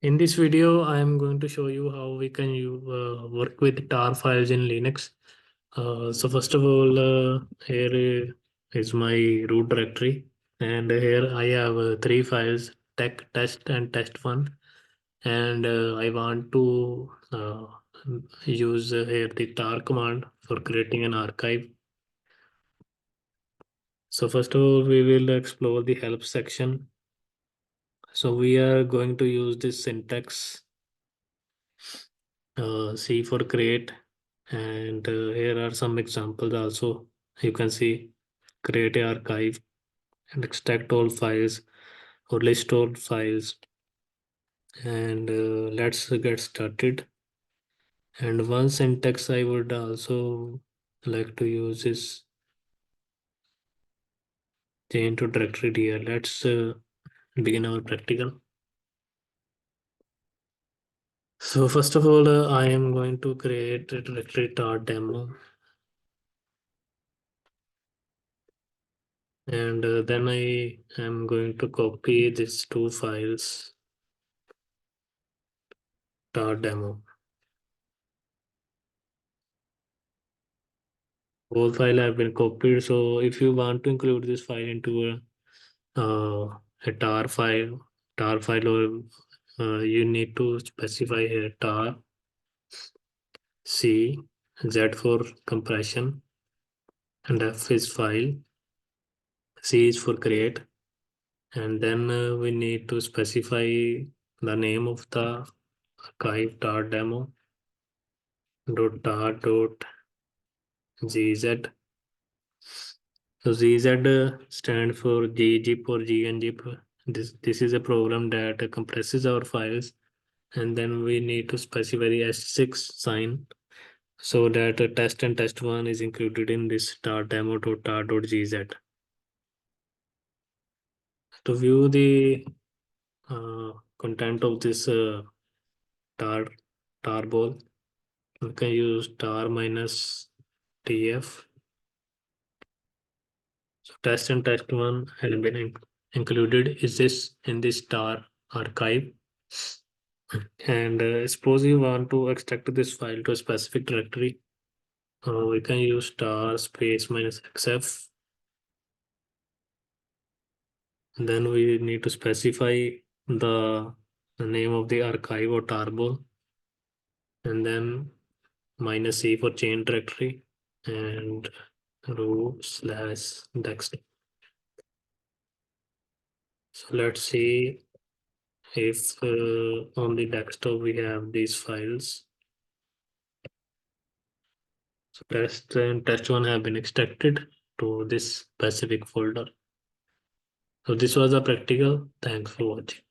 In this video, I am going to show you how we can work with tar files in Linux. So first of all, here is my root directory, and here I have three files: tech, test, and test1. And I want to use here the tar command for creating an archive. So first of all, we will explore the help section. So we are going to use this syntax C for create, and here are some examples also. You can see create a archive and extract all files or list all files, and let's get started. And one syntax I would also like to use is change to directory here. Let's begin our practical. So first of all, I am going to create a directory tar demo, and then I am going to copy these two files, tar demo. Whole file have been copied. So if you want to include this file into a tar file, or you need to specify here tar C, Z for compression, and F is file, C is for create, and then we need to specify the name of the archive tar demo dot tar dot gz. So GZ stand for gzip or gnzip. This is a program that compresses our files, and then we need to specify the S6 sign so that test and test1 is included in this tar demo.tar.gz. To view the content of this tar tarball, we can use tar minus tf. So test and test1 has been included is this in this tar archive. And suppose you want to extract this file to a specific directory, we can use star space minus xf. And then we need to specify the name of the archive or tarball, and then minus c for chain directory, and root/dex. So let's see if on the desktop we have these files. So test and test1 have been extracted to this specific folder. So this was a practical. Thanks for watching.